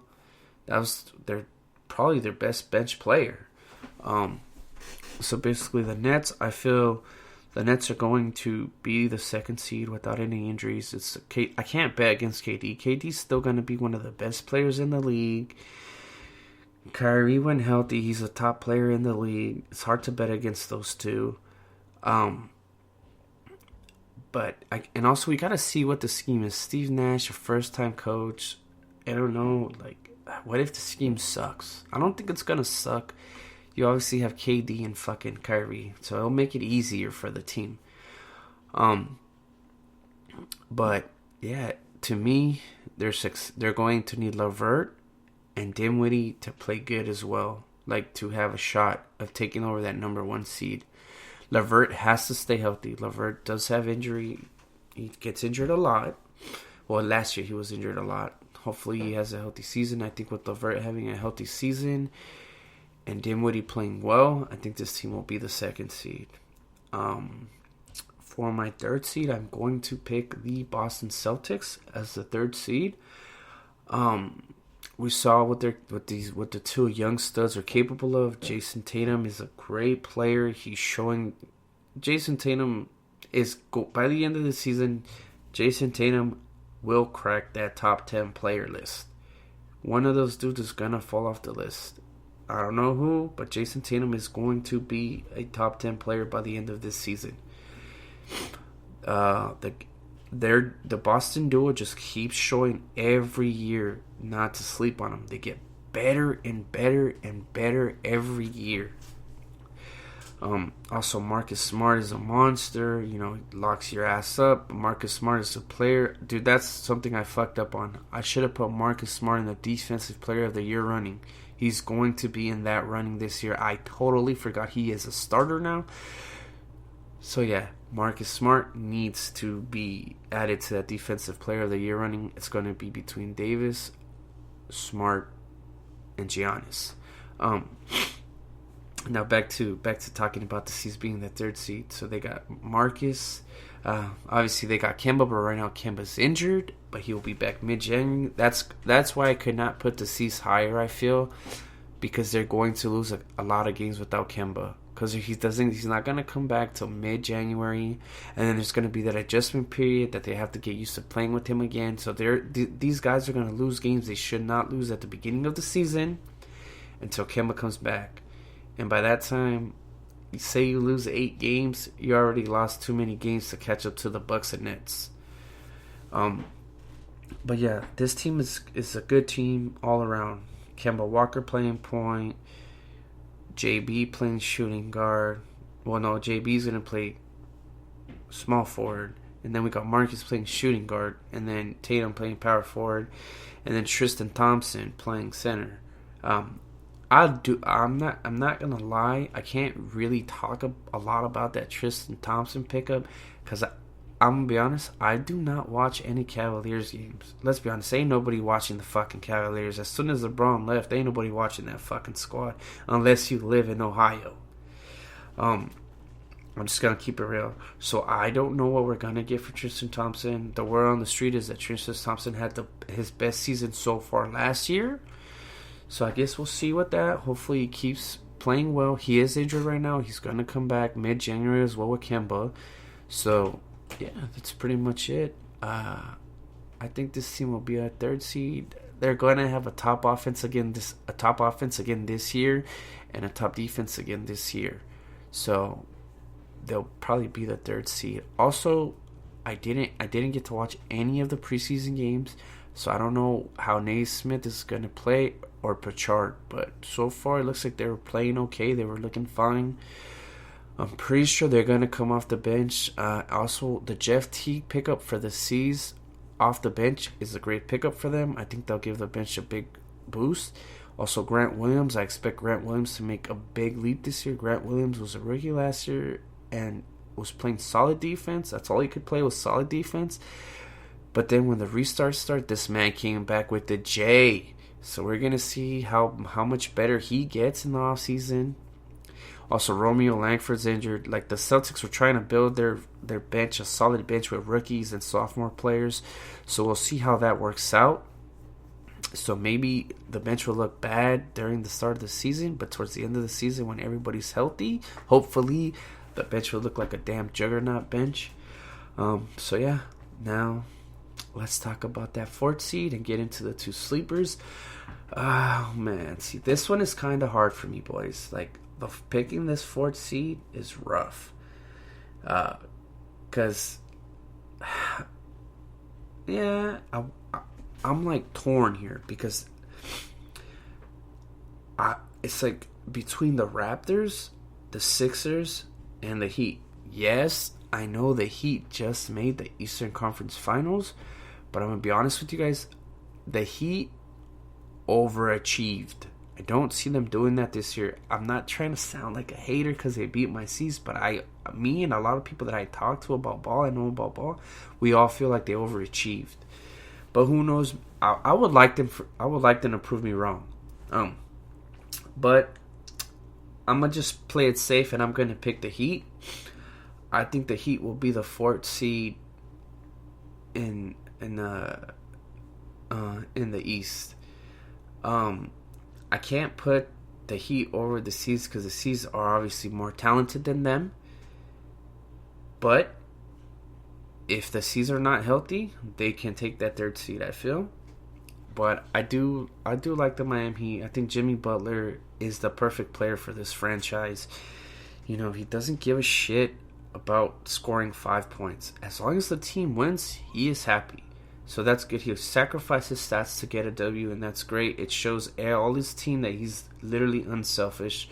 That was probably their best bench player. So basically, the Nets. I feel the Nets are going to be the 2nd seed without any injuries. I can't bet against KD. KD's still going to be one of the best players in the league. Kyrie, when healthy, he's a top player in the league. It's hard to bet against those two. And also we gotta see what the scheme is. Steve Nash, a first-time coach. I don't know, like, what if the scheme sucks? I don't think it's gonna suck. You obviously have KD and fucking Kyrie, so it'll make it easier for the team. But yeah, to me, they're going to need LeVert and Dinwiddie to play good as well, like to have a shot of taking over that number 1 seed. LeVert has to stay healthy. LeVert does have injury. He gets injured a lot. Well, last year he was injured a lot. Hopefully he has a healthy season. I think with LeVert having a healthy season and Dinwiddie playing well, I think this team will be the 2nd seed. For my 3rd seed, I'm going to pick the Boston Celtics as the 3rd seed. We saw what the 2 young studs are capable of. Jason Tatum is a great player. He's showing. Jason Tatum by the end of the season, Jason Tatum will crack that top 10 player list. One of those dudes is gonna fall off the list. I don't know who, but Jason Tatum is going to be a top 10 player by the end of this season. The Boston duo just keeps showing every year not to sleep on them. They get better and better and better every year. Also, Marcus Smart is a monster. He locks your ass up. Marcus Smart is a player. Dude, that's something I fucked up on. I should have put Marcus Smart in the Defensive Player of the Year running. He's going to be in that running this year. I totally forgot he is a starter now. So, yeah, Marcus Smart needs to be added to that Defensive Player of the Year running. It's going to be between Davis, Smart, and Giannis. Now back to talking about the C's being the 3rd seed. So they got Marcus. Obviously they got Kemba, but right now Kemba's injured, but he will be back mid-January. That's why I could not put the C's higher, I feel, because they're going to lose a lot of games without Kemba. Because he's not going to come back till mid-January, and then there's going to be that adjustment period that they have to get used to playing with him again. So these guys are going to lose games they should not lose at the beginning of the season until Kemba comes back. And by that time, say you lose 8 games, you already lost too many games to catch up to the Bucks and Nets. But yeah, this team is a good team all around. Kemba Walker playing point, JB playing shooting guard. Well, no, JB's going to play small forward. And then we got Marcus playing shooting guard. And then Tatum playing power forward. And then Tristan Thompson playing center. I'm not going to lie. I can't really talk a lot about that Tristan Thompson pickup. Because I'm going to be honest, I do not watch any Cavaliers games. Let's be honest, ain't nobody watching the fucking Cavaliers. As soon as LeBron left, ain't nobody watching that fucking squad. Unless you live in Ohio. I'm just going to keep it real. So I don't know what we're going to get for Tristan Thompson. The word on the street is that Tristan Thompson had his best season so far last year. So I guess we'll see with that. Hopefully he keeps playing well. He is injured right now. He's going to come back mid-January as well with Kemba. So, yeah, that's pretty much it. I think this team will be a 3rd seed. They're going to have a top offense again this year, and a top defense again this year. So they'll probably be the 3rd seed. Also, I didn't get to watch any of the preseason games, so I don't know how Naismith is going to play or Pritchard, but so far it looks like they were playing okay. They were looking fine. I'm pretty sure they're going to come off the bench. Also, the Jeff Teague pickup for the C's off the bench is a great pickup for them. I think they'll give the bench a big boost. Also, Grant Williams. I expect Grant Williams to make a big leap this year. Grant Williams was a rookie last year and was playing solid defense. That's all he could play was solid defense. But then when the restarts start, this man came back with the J. So we're going to see how much better he gets in the offseason. Also, Romeo Langford's injured. Like, the Celtics were trying to build their bench, a solid bench with rookies and sophomore players. So we'll see how that works out. So maybe the bench will look bad during the start of the season, but towards the end of the season when everybody's healthy, hopefully the bench will look like a damn juggernaut bench. So yeah, now let's talk about that 4th seed and get into the 2 sleepers. Oh man, see, this one is kind of hard for me, boys. Like, picking this 4th seed is rough. Because yeah, I'm like torn here because it's like between the Raptors, the Sixers, and the Heat. Yes, I know the Heat just made the Eastern Conference Finals, but I'm going to be honest with you guys. The Heat overachieved. I don't see them doing that this year. I'm not trying to sound like a hater because they beat my C's, but me and a lot of people that I talk to about ball, I know about ball, we all feel like they overachieved. But who knows? I would like them. I would like them to prove me wrong. But I'm gonna just play it safe, and I'm gonna pick the Heat. I think the Heat will be the 4th seed in the East. I can't put the Heat over the C's because the C's are obviously more talented than them. But if the C's are not healthy, they can take that 3rd seed, I feel. But I do like the Miami Heat. I think Jimmy Butler is the perfect player for this franchise. You know, he doesn't give a shit about scoring 5 points. As long as the team wins, he is happy. So that's good. He'll sacrifice his stats to get a W, and that's great. It shows all his team that he's literally unselfish.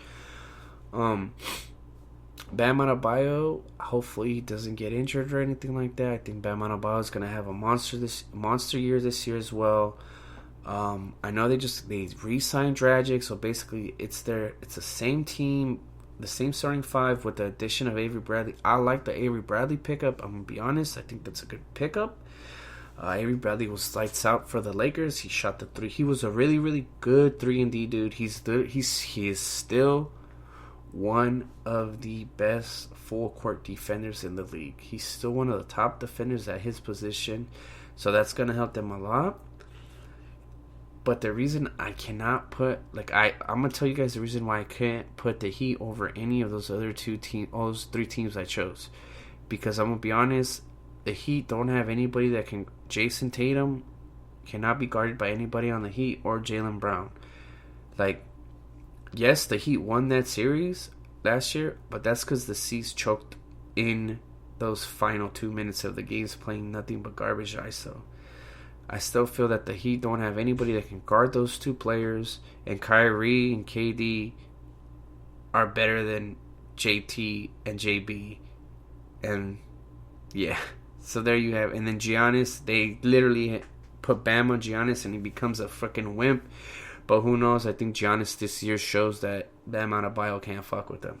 Bam Adebayo, hopefully he doesn't get injured or anything like that. I think Bam Adebayo is going to have a monster year this year as well. I know they re-signed Dragic, so basically it's the same team, the same starting 5 with the addition of Avery Bradley. I like the Avery Bradley pickup. I'm going to be honest. I think that's a good pickup. Avery Bradley was lights out for the Lakers. He shot the 3. He was a really, really good 3-and-D dude. He is still one of the best full court defenders in the league. He's still one of the top defenders at his position. So that's going to help them a lot. But the reason I cannot put, I'm going to tell you guys the reason why I can't put the Heat over any of those other those 3 teams I chose. Because I'm going to be honest, the Heat don't have anybody that can. Jason Tatum cannot be guarded by anybody on the Heat or Jaylen Brown. Yes, the Heat won that series last year, but that's because the C's choked in those final 2 minutes of the games playing nothing but garbage ISO. I still feel that the Heat don't have anybody that can guard those 2 players, and Kyrie and KD are better than JT and JB. And yeah, so there you have. And then Giannis, they literally put Bam on Giannis and he becomes a freaking wimp. But who knows? I think Giannis this year shows that Bam Adebayo can't fuck with them.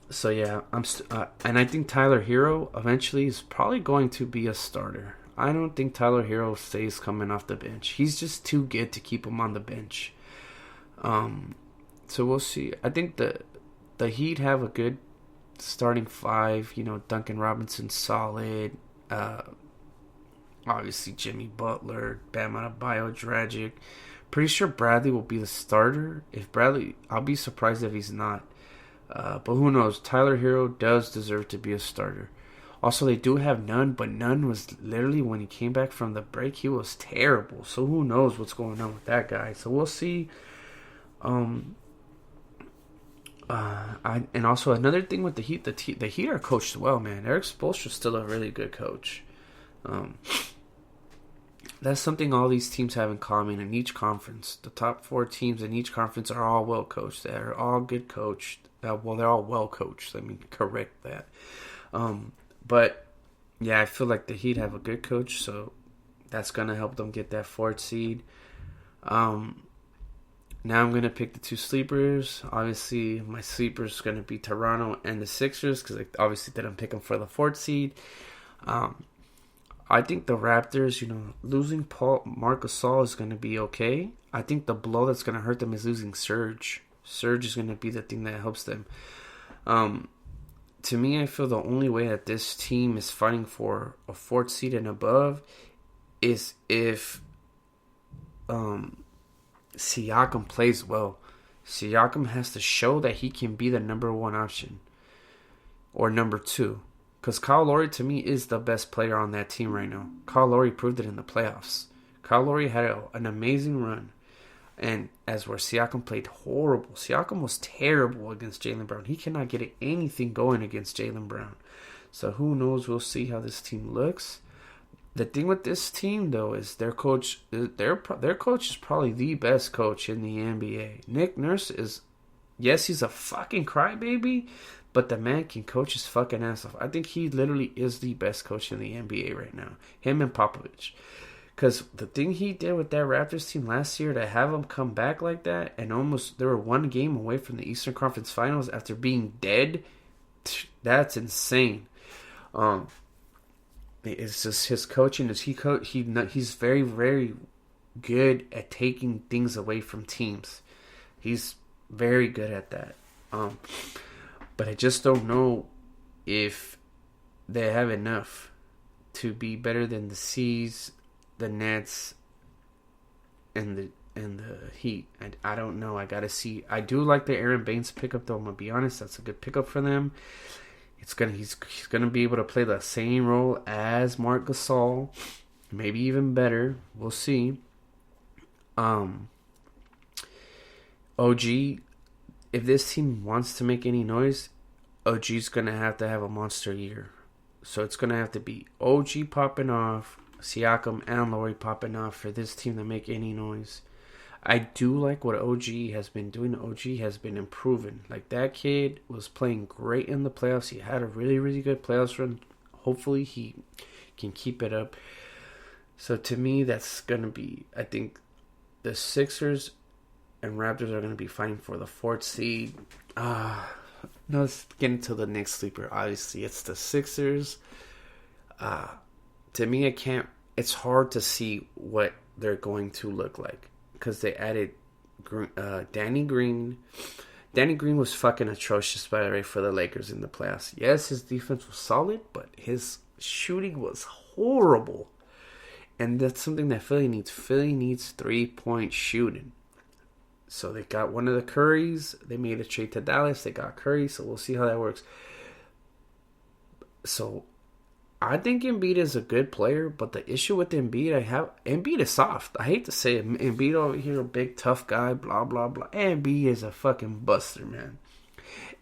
So yeah, and I think Tyler Hero eventually is probably going to be a starter. I don't think Tyler Hero stays coming off the bench. He's just too good to keep him on the bench. So we'll see. I think the Heat have a good starting 5. You know, Duncan Robinson solid. Obviously Jimmy Butler, Bam Adebayo, Dragic. Pretty sure Bradley will be the starter. If Bradley, I'll be surprised if he's not. But who knows? Tyler Hero does deserve to be a starter. Also, they do have Nunn, but Nunn was literally, when he came back from the break, he was terrible. So who knows what's going on with that guy? So we'll see. And also another thing with the Heat, the Heat are coached well, man. Eric Spoelstra's still a really good coach. That's something all these teams have in common in each conference. The top 4 teams in each conference are all well coached. They're all good coached. Well, they're all well coached. Let me correct that. But yeah, I feel like the Heat have a good coach, so that's gonna help them get that 4th seed. Now I'm gonna pick the 2 sleepers. Obviously, my sleepers is gonna be Toronto and the Sixers because I obviously didn't pick them for the 4th seed. I think the Raptors, losing Marc Gasol is going to be okay. I think the blow that's going to hurt them is losing Serge. Serge is going to be the thing that helps them. To me, I feel the only way that this team is fighting for a 4th seed and above is if Siakam plays well. Siakam has to show that he can be the number 1 option or number 2. Because Kyle Lowry, to me, is the best player on that team right now. Kyle Lowry proved it in the playoffs. Kyle Lowry had an amazing run. And as where Siakam played horrible. Siakam was terrible against Jaylen Brown. He cannot get anything going against Jaylen Brown. So who knows? We'll see how this team looks. The thing with this team, though, is their coach is probably the best coach in the NBA. Nick Nurse is, yes, he's a fucking crybaby, but the man can coach his fucking ass off. I think he literally is the best coach in the NBA right now. Him and Popovich. Because the thing he did with that Raptors team last year, to have them come back like that, and almost, they were one game away from the Eastern Conference Finals after being dead, that's insane. It's just his coaching. He's very, very good at taking things away from teams. He's very good at that. But I just don't know if they have enough to be better than the C's, the Nets, and the Heat. I don't know. I gotta see. I do like the Aaron Baines pickup, though. I'm gonna be honest. That's a good pickup for them. He's gonna be able to play the same role as Marc Gasol, maybe even better. We'll see. OG, if this team wants to make any noise, OG's gonna have to have a monster year. So it's gonna have to be OG popping off, Siakam and Laurie popping off for this team to make any noise. I do like what OG has been doing. OG has been improving. Like, that kid was playing great in the playoffs. He had a really, really good playoffs run. Hopefully he can keep it up. So to me, that's going to be, I think, the Sixers and Raptors are going to be fighting for the 4th seed. No, let's get into the next sleeper. Obviously, it's the Sixers. To me, it's hard to see what they're going to look like, because they added Danny Green. Danny Green was fucking atrocious, by the way, for the Lakers in the playoffs. Yes, his defense was solid, but his shooting was horrible. And that's something that Philly needs. Philly needs 3-point shooting. So they got one of the Currys. They made a trade to Dallas. They got Curry, so we'll see how that works. So I think Embiid is a good player, but the issue with Embiid is soft. I hate to say it. Embiid over here, a big tough guy, blah, blah, blah. Embiid is a fucking buster, man.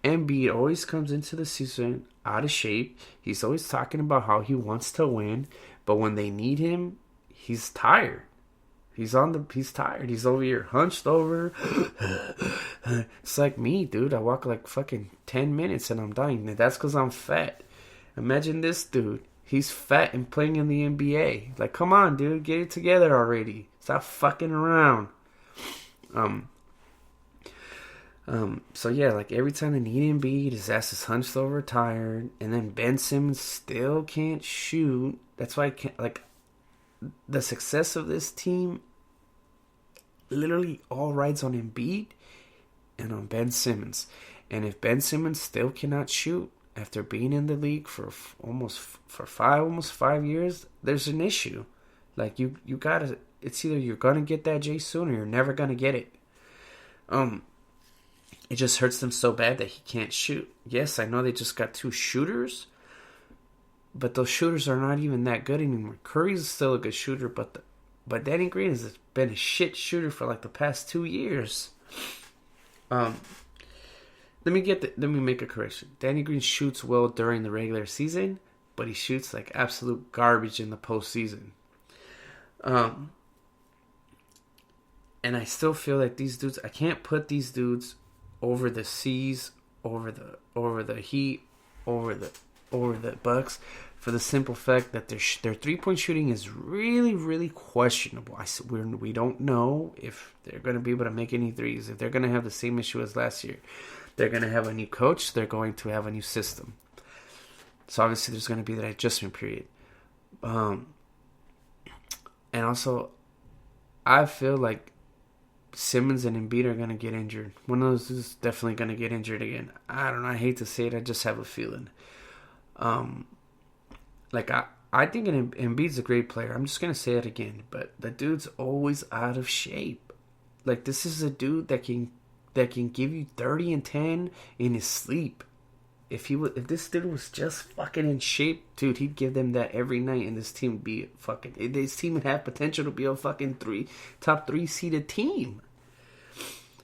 Embiid always comes into the season out of shape. He's always talking about how he wants to win, but when they need him, he's tired. He's tired. He's over here hunched over. It's like me, dude. I walk like fucking 10 minutes and I'm dying. That's because I'm fat. Imagine this dude. He's fat and playing in the NBA. Like, come on, dude. Get it together already. Stop fucking around. So yeah, like, every time they need Embiid, his ass is hunched over, tired. And then Ben Simmons still can't shoot. That's why the success of this team literally all rides on Embiid and on Ben Simmons. And if Ben Simmons still cannot shoot after being in the league for almost 5 years, there's an issue. Like, you gotta, it's either you're gonna get that J soon or you're never gonna get it. It just hurts them so bad that he can't shoot. Yes, I know they just got 2 shooters, but those shooters are not even that good anymore. Curry's still a good shooter, but Danny Green has been a shit shooter for like the past 2 years. Let me make a correction. Danny Green shoots well during the regular season, but he shoots like absolute garbage in the postseason. And I still feel like these dudes, I can't put these dudes over the C's, over the Heat, over the Bucks, for the simple fact that their 3-point shooting is really, really questionable. We don't know if they're going to be able to make any threes, if they're going to have the same issue as last year. They're going to have a new coach. They're going to have a new system. So obviously there's going to be that adjustment period. And also, I feel like Simmons and Embiid are going to get injured. One of those is definitely going to get injured again. I don't know. I hate to say it. I just have a feeling. I think Embiid's a great player. I'm just going to say it again. But the dude's always out of shape. Like, this is a dude that can give you 30 and 10 in his sleep. If this dude was just fucking in shape, dude, he'd give them that every night, and this team would be this team would have potential to be a fucking top 3 seeded team.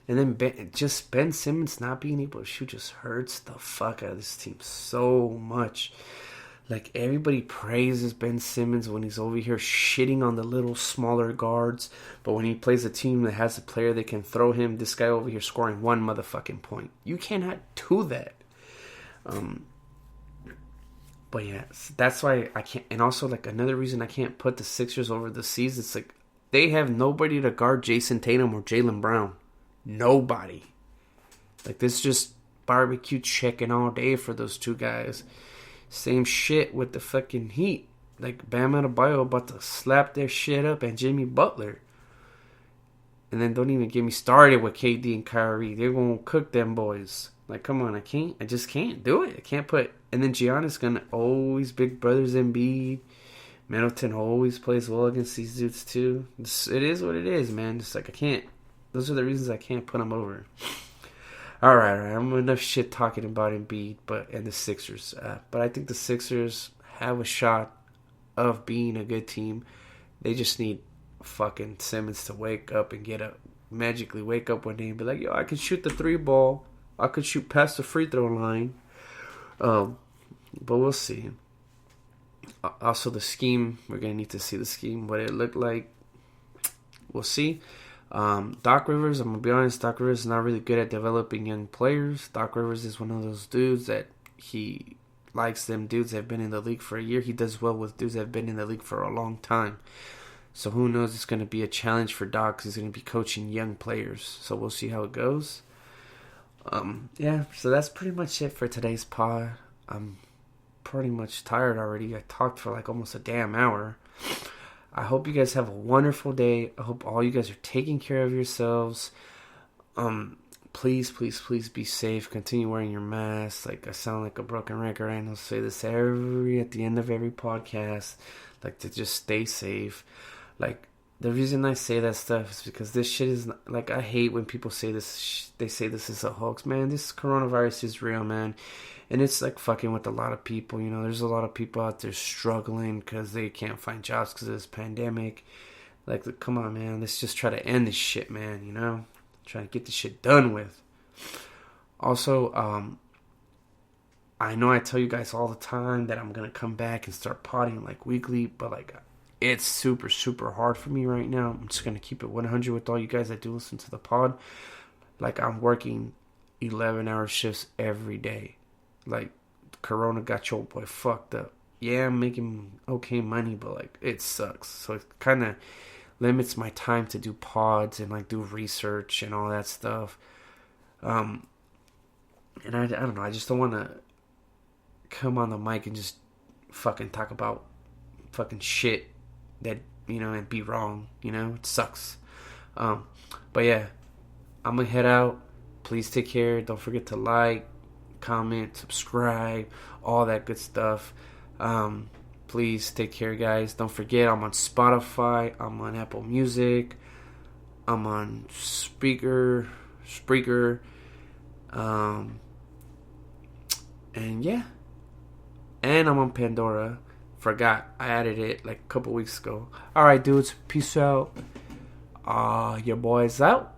And then Ben Simmons not being able to shoot just hurts the fuck out of this team so much. Like, everybody praises Ben Simmons when he's over here shitting on the little smaller guards. But when he plays a team that has a player that can throw him, this guy over here scoring one motherfucking point. You cannot do that. But yeah, that's why I can't. And also, like, another reason I can't put the Sixers over the C's, it's like they have nobody to guard Jason Tatum or Jaylen Brown. Nobody. Like, this is just barbecue chicken all day for those two guys. Same shit with the fucking Heat. Like, Bam Adebayo about to slap their shit up and Jimmy Butler. And then don't even get me started with KD and Kyrie. They're going to cook them boys. Like, come on, I just can't do it. I can't put... And then Giannis going to always big brothers Embiid. Middleton always plays well against these dudes too. It is what it is, man. Just like, I can't... Those are the reasons I can't put them over. Alright. I'm enough shit talking about Embiid and the Sixers. But I think the Sixers have a shot of being a good team. They just need fucking Simmons to wake up and magically wake up one day and be like, yo, I can shoot the 3-ball. I could shoot past the free throw line. But we'll see. Also, the scheme. We're going to need to see the scheme. What it looked like. We'll see. Doc Rivers, I'm going to be honest, Doc Rivers is not really good at developing young players. Doc Rivers is one of those dudes that he likes them dudes that have been in the league for a year. He does well with dudes that have been in the league for a long time. So who knows, it's going to be a challenge for Doc because he's going to be coaching young players. So we'll see how it goes. Yeah, so that's pretty much it for today's pod. I'm pretty much tired already. I talked for like almost a damn hour. I hope you guys have a wonderful day. I hope all you guys are taking care of yourselves. Please be safe. Continue wearing your mask. Like, I sound like a broken record. I know, say this at the end of every podcast. Like, to just stay safe. Like, the reason I say that stuff is because this shit is not, like, I hate when people say this. They say this is a hoax, man. This coronavirus is real, man. And it's like fucking with a lot of people. You know, there's a lot of people out there struggling because they can't find jobs because of this pandemic. Like, come on, man. Let's just try to end this shit, man. You know, try to get this shit done with. Also, I know I tell you guys all the time that I'm gonna come back and start potting like weekly, but like, it's super hard for me right now. I'm just gonna keep it 100 with all you guys that do listen to the pod. Like, I'm working 11-hour shifts every day. Like, Corona got your boy fucked up. Yeah, I'm making okay money, but like, it sucks. So it kind of limits my time to do pods and like do research and all that stuff. And I don't know. I just don't want to come on the mic and just fucking talk about fucking shit that, you know, and be wrong. You know, it sucks. But yeah, I'm gonna head out. Please take care. Don't forget to like, comment, subscribe, all that good stuff. Please take care, guys. Don't forget, I'm on Spotify, I'm on Apple Music, I'm on Spreaker, and yeah, and I'm on Pandora. Forgot, I added it like a couple weeks ago. Alright, dudes, peace out. Your boy's out.